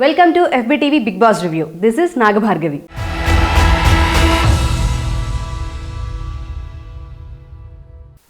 Welcome to FBTV Big Boss Review. This is Nagabhargavi.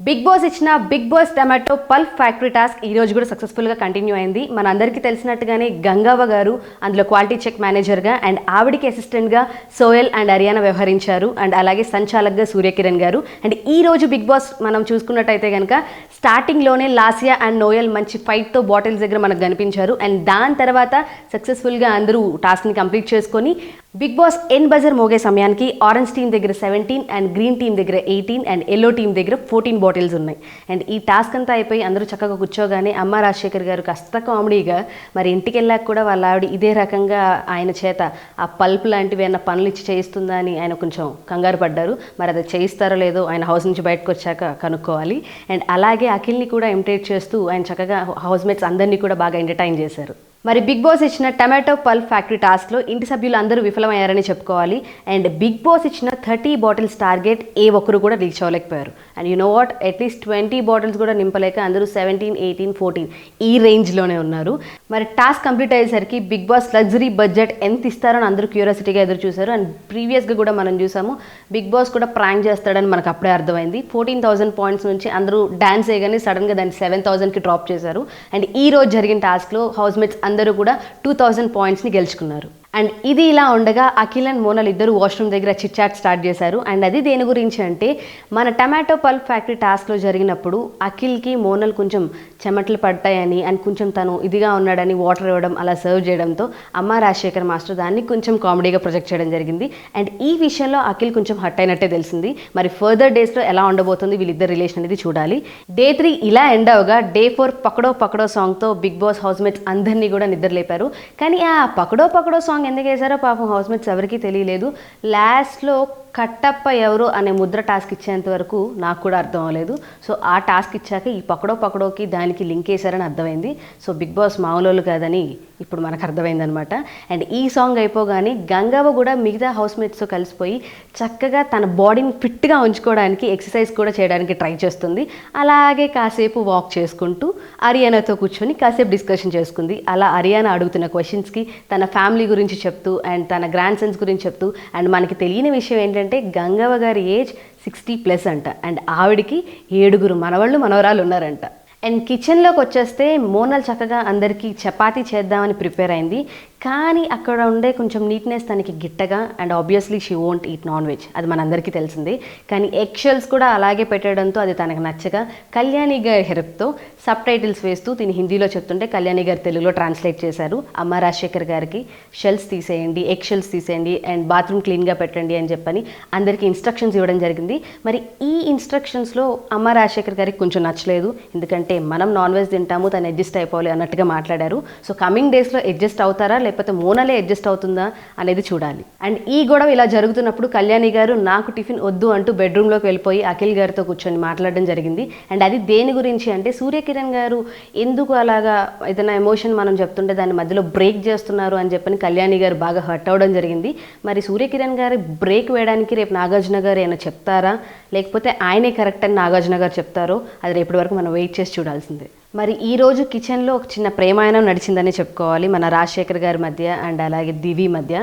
Bigg Boss ఇచ్చిన Bigg Boss tomato pulp factory task ఈ రోజు కూడా సక్సెస్ఫుల్గా continue అయింది. మన అందరికీ తెలిసినట్టుగానే గంగవ్వ గారు అందులో క్వాలిటీ చెక్ మేనేజర్గా అండ్ ఆవిడికి అసిస్టెంట్గా సోయల్ అండ్ అరియానా వ్యవహరించారు. అండ్ అలాగే సంచాలక్గా సూర్యకిరణ్ గారు. అండ్ ఈ రోజు బిగ్ బాస్ మనం చూసుకున్నట్టయితే కనుక స్టార్టింగ్లోనే లాసియా అండ్ నోయల్ మంచి ఫైట్తో బాటిల్స్ దగ్గర మనకు కనిపించారు. అండ్ దాని తర్వాత సక్సెస్ఫుల్గా అందరూ టాస్క్ని కంప్లీట్ చేసుకొని బిగ్ బాస్ ఎన్ బజర్ మోగే సమయానికి ఆరెంజ్ టీం దగ్గర 17 అండ్ గ్రీన్ టీం దగ్గర 18 అండ్ ఎల్లో టీం దగ్గర 14 బాటిల్స్ ఉన్నాయి. అండ్ ఈ టాస్క్ అంతా అయిపోయి అందరూ చక్కగా కూర్చోగానే అమ్మ రాజశేఖర్ గారు కాస్త కామెడీగా మరి ఇంటికి వెళ్ళాక కూడా వాళ్ళ ఆవిడ ఇదే రకంగా ఆయన చేత ఆ పల్ప్ లాంటివి ఏమైనా పనులు ఇచ్చి చేయిస్తుందా అని ఆయన కొంచెం కంగారు పడ్డారు. మరి అది చేయిస్తారో లేదో ఆయన హౌస్ నుంచి బయటకు వచ్చాక కనుక్కోవాలి. అండ్ అలాగే అఖిల్ని కూడా ఇమిటేట్ చేస్తూ ఆయన చక్కగా హౌస్మేట్స్ అందరినీ కూడా బాగా ఎంటర్టైన్ చేశారు. మరి బిగ్ బాస్ ఇచ్చిన టమాటో పల్ప్ ఫ్యాక్టరీ టాస్క్లో ఇంటి సభ్యులు అందరూ విఫలమయ్యారని చెప్పుకోవాలి. అండ్ బిగ్ బాస్ ఇచ్చిన 30 బాటిల్స్ టార్గెట్ ఏ ఒక్కరు కూడా రీచ్ అవ్వలేకపోయారు. And you know what, at least 20 bottles కూడా నింపలేక అందరూ 17, 18, 14 ఈ రేంజ్లోనే ఉన్నారు. మరి టాస్క్ కంప్లీట్ అయ్యేసరికి బిగ్ బాస్ లగ్జరీ బడ్జెట్ ఎంత ఇస్తారని అందరూ క్యూరియాసిటీగా ఎదురు చూశారు. అండ్ ప్రీవియస్గా కూడా మనం చూసాము బిగ్ బాస్ కూడా ప్రాంక్ చేస్తాడని మనకు అప్పుడే అర్థమైంది. 14,000 పాయింట్స్ నుంచి అందరూ డాన్స్ వేయగానే సడన్గా దాన్ని 7,000కి డ్రాప్ చేశారు. అండ్ ఈ రోజు జరిగిన టాస్క్లో హౌస్మేట్స్ అందరూ కూడా 2,000 పాయింట్స్ని గెలుచుకున్నారు. అండ్ ఇది ఇలా ఉండగా అఖిల్ అండ్ మోనల్ ఇద్దరు వాష్రూమ్ దగ్గర చిట్ చాట్ స్టార్ట్ చేశారు. అండ్ అది దేని గురించి అంటే మన టమాటో పల్ప్ ఫ్యాక్టరీ టాస్క్లో జరిగినప్పుడు అఖిల్కి మోనల్ కొంచెం చెమటలు పడ్డాయని అండ్ కొంచెం తను ఇదిగా ఉన్నాడని వాటర్ ఇవ్వడం అలా సర్వ్ చేయడంతో అమ్మ రాజశేఖర్ మాస్టర్ దాన్ని కొంచెం కామెడీగా ప్రొజెక్ట్ చేయడం జరిగింది. అండ్ ఈ విషయంలో అఖిల్ కొంచెం హర్ట్ అయినట్టే తెలిసింది. మరి ఫర్దర్ డేస్లో ఎలా ఉండబోతుంది వీళ్ళిద్దరు రిలేషన్ అనేది చూడాలి. డే 3 ఇలా ఎండ్ అవగా డే 4 పకడో పకడో సాంగ్తో బిగ్ బాస్ హౌస్మేట్స్ అందరినీ కూడా నిద్రలేపారు. కానీ ఆ పకడో పకడో సాంగ్ ఎందుకు వేసారో పాపం హౌస్మేట్స్ ఎవరికీ తెలియలేదు. లాస్ట్లో కట్టప్ప ఎవరు అనే ముద్ర టాస్క్ ఇచ్చేంత వరకు నాకు కూడా అర్థం అవ్వలేదు. సో ఆ టాస్క్ ఇచ్చాక ఈ పకడో పకడోకి దానికి లింక్ వేసారని అర్థమైంది. సో బిగ్ బాస్ మామూలు కాదని ఇప్పుడు మనకు అర్థమైందనమాట. అండ్ ఈ సాంగ్ అయిపోగానే గంగవ్వ కూడా మిగతా హౌస్మేట్స్తో కలిసిపోయి చక్కగా తన బాడీని ఫిట్గా ఉంచుకోవడానికి ఎక్సర్సైజ్ కూడా చేయడానికి ట్రై చేస్తుంది. అలాగే కాసేపు వాక్ చేసుకుంటూ అరియానాతో కూర్చొని కాసేపు డిస్కషన్ చేసుకుంది. అలా అరియానా అడుగుతున్న క్వశ్చన్స్కి తన ఫ్యామిలీ గురించి చెప్తూ అండ్ తన గ్రాండ్ సన్స్ గురించి చెప్తూ అండ్ మనకి తెలియని విషయం ఏంటంటే గంగవ్వ గారి ఏజ్ 60+ అంట. అండ్ ఆవిడికి 7 మనవళ్ళు మనవరాలు ఉన్నారంట. అండ్ కిచెన్లోకి వచ్చేస్తే మోనల్ చక్కగా అందరికీ చపాతీ చేద్దామని ప్రిపేర్ అయింది. కానీ అక్కడ ఉండే కొంచెం నీట్నెస్ తనకి గిట్టగా and obviously she won't eat non veg, అది మనందరికీ తెలిసిందే. కానీ ఎగ్షెల్స్ కూడా అలాగే పెట్టడంతో అది తనకు నచ్చగా కళ్యాణి గారి హెల్ప్తో సబ్ టైటిల్స్ వేస్తూ తిని హిందీలో చెప్తుంటే కళ్యాణి గారు తెలుగులో ట్రాన్స్లేట్ చేశారు. అమ్మ రాజశేఖర్ గారికి షెల్స్ తీసేయండి, ఎగ్షెల్స్ తీసేయండి అండ్ బాత్రూమ్ క్లీన్గా పెట్టండి అని చెప్పని అందరికీ ఇన్స్ట్రక్షన్స్ ఇవ్వడం జరిగింది. మరి ఈ ఇన్స్ట్రక్షన్స్లో అమ్మ రాజశేఖర్ గారికి కొంచెం నచ్చలేదు. ఎందుకంటే మనం నాన్ వెజ్ తింటాము, తను అడ్జస్ట్ అయిపోవాలి అన్నట్టుగా మాట్లాడారు. సో కమింగ్ డేస్లో అడ్జస్ట్ అవుతారా లేకపోతే మోనలే అడ్జస్ట్ అవుతుందా అనేది చూడాలి. అండ్ ఈ గొడవ ఇలా జరుగుతున్నప్పుడు కళ్యాణి గారు నాకు టిఫిన్ వద్దు అంటూ బెడ్రూమ్లోకి వెళ్ళిపోయి అఖిల్ గారితో కూర్చొని మాట్లాడడం జరిగింది. అండ్ అది దేని గురించి అంటే సూర్యకిరణ్ గారు ఎందుకు అలాగా ఏదైనా ఎమోషన్ మనం చెప్తుంటే దాన్ని మధ్యలో బ్రేక్ చేస్తున్నారు అని చెప్పని కళ్యాణి గారు బాగా హర్ట్ అవ్వడం జరిగింది. మరి సూర్యకిరణ్ గారు బ్రేక్ వేయడానికి రేపు నాగార్జున గారు ఏమైనా చెప్తారా లేకపోతే ఆయనే కరెక్ట్ అని నాగార్జున గారు చెప్తారో అది రేపటి వరకు మనం వెయిట్ చేసి చూడాల్సిందే. మరి ఈరోజు కిచెన్లో ఒక చిన్న ప్రేమాయణం నడిచిందని చెప్పుకోవాలి మన రాజశేఖర్ గారి మధ్య అండ్ అలాగే దివి మధ్య.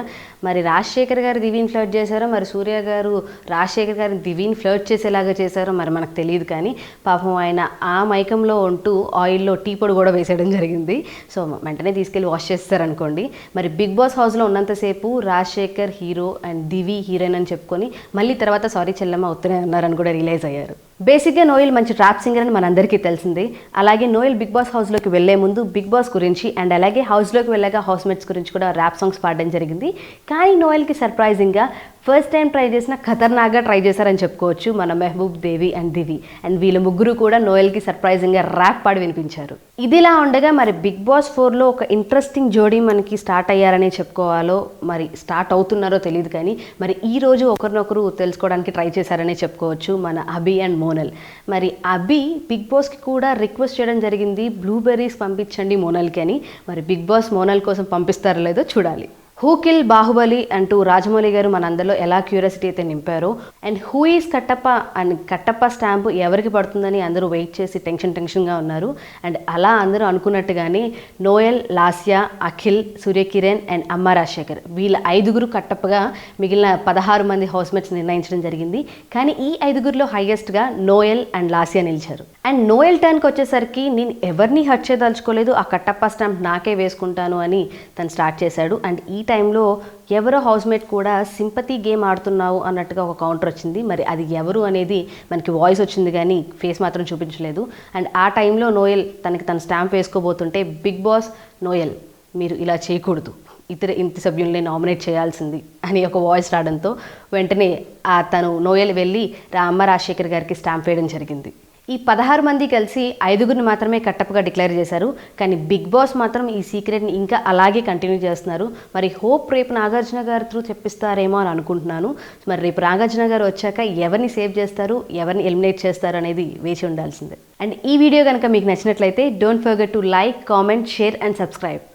మరి రాజశేఖర్ గారు దివిని ఫ్లర్ట్ చేశారో మరి సూర్య గారు రాజశేఖర్ గారిని దివిని ఫ్లర్ట్ చేసేలాగా చేశారో మరి మనకు తెలియదు. కానీ పాపం ఆయన ఆ మైకంలో ఉంటూ ఆయిల్లో టీ పొడి కూడా వేసేయడం జరిగింది. సో వెంటనే తీసుకెళ్ళి వాష్ చేస్తారనుకోండి. మరి బిగ్ బాస్ హౌస్లో ఉన్నంతసేపు Rajasekhar hero and Divi heroine అని చెప్పుకొని మళ్ళీ తర్వాత సారీ చెల్లెమ్మ అవుతూనే ఉన్నారని కూడా రియలైజ్ అయ్యారు. బేసిక్గా నోయల్ మంచి ట్రాప్ సింగర్ అని మనందరికీ తెలిసిందే. అలాగే నోయల్ బిగ్ బాస్ హౌస్లోకి వెళ్లే ముందు బిగ్ బాస్ గురించి అండ్ అలాగే హౌస్లోకి వెళ్ళాక హౌస్మేట్స్ గురించి కూడా ర్యాప్ సాంగ్స్ పాడడం జరిగింది. కానీ నోయల్కి సర్ప్రైజింగ్గా ఫస్ట్ టైం ట్రై చేసిన ఖతర్నాక్గా ట్రై చేశారని చెప్పుకోవచ్చు మన మెహబూబ్ దేవి అండ్ దివి. అండ్ వీళ్ళ ముగ్గురు కూడా నోయల్కి సర్ప్రైజింగ్గా ర్యాప్ పాడి వినిపించారు. ఇదిలా ఉండగా మరి బిగ్ బాస్ 4లో ఒక ఇంట్రెస్టింగ్ జోడీ మనకి స్టార్ట్ అయ్యారని చెప్పుకోవాలో మరి స్టార్ట్ అవుతున్నారో తెలియదు. కానీ మరి ఈ రోజు ఒకరినొకరు తెలుసుకోవడానికి ట్రై చేశారనే చెప్పుకోవచ్చు మన అభి అండ్ మోనల్. మరి అభి బిగ్ బాస్కి కూడా రిక్వెస్ట్ చేయడం జరిగింది బ్లూబెర్రీస్ పంపించండి మోనల్కి అని. మరి బిగ్ బాస్ మోనల్ కోసం పంపిస్తారో లేదో చూడాలి. హూ కిల్ బాహుబలి అంటూ రాజమౌళి గారు మనందరిలో ఎలా క్యూరియాసిటీ అయితే నింపారో, and who is Kattappa and Kattappa stamp ఎవరికి పడుతుందని అందరూ వెయిట్ చేసి టెన్షన్గా ఉన్నారు. అండ్ అలా అందరూ అనుకున్నట్టుగానే నోయల్, లాస్యా, అఖిల్, సూర్యకిరణ్ అండ్ అమ్మ రాజశేఖర్ వీళ్ళ 5గురు కట్టప్పగా మిగిలిన 16 మంది హౌస్మేట్స్ నిర్ణయించడం జరిగింది. కానీ ఈ 5గురిలో హైయెస్ట్గా నోయల్ అండ్ లాస్యా నిలిచారు. అండ్ నోయల్ టర్న్కి వచ్చేసరికి నేను ఎవరిని హర్ట్ చేయదలుచుకోలేదు, ఆ కట్టప్ప స్టాంప్ నాకే వేసుకుంటాను అని తను స్టార్ట్ చేశాడు. అండ్ ఈ టైంలో ఎవరో హౌస్మేట్ కూడా సింపతి గేమ్ ఆడుతున్నావు అన్నట్టుగా ఒక కౌంటర్ వచ్చింది. మరి అది ఎవరు అనేది మనకి వాయిస్ వచ్చింది కానీ ఫేస్ మాత్రం చూపించలేదు. అండ్ ఆ టైంలో నోయల్ తన స్టాంప్ వేసుకోబోతుంటే బిగ్ బాస్ నోయల్ మీరు ఇలా చేయకూడదు, ఇంటి సభ్యుల్ని నామినేట్ చేయాల్సింది అని ఒక వాయిస్ రావడంతో వెంటనే తను నోయల్ వెళ్ళి అమ్మ రాజశేఖర్ గారికి స్టాంప్ వేయడం జరిగింది. ఈ 16 మంది కలిసి 5గురిని మాత్రమే కట్టప్పగా డిక్లేర్ చేశారు. కానీ బిగ్ బాస్ మాత్రం ఈ సీక్రెట్ని ఇంకా అలాగే కంటిన్యూ చేస్తున్నారు. మరి హోప్ రేపు నాగార్జున గారి త్రూ చెప్పిస్తారేమో అని అనుకుంటున్నాను. మరి రేపు నాగార్జున గారు వచ్చాక ఎవరిని సేవ్ చేస్తారు, ఎవరిని ఎలిమినేట్ చేస్తారు అనేది వేచి ఉండాల్సిందే. అండ్ ఈ వీడియో కనుక మీకు నచ్చినట్లయితే don't forget to like, comment, share and subscribe.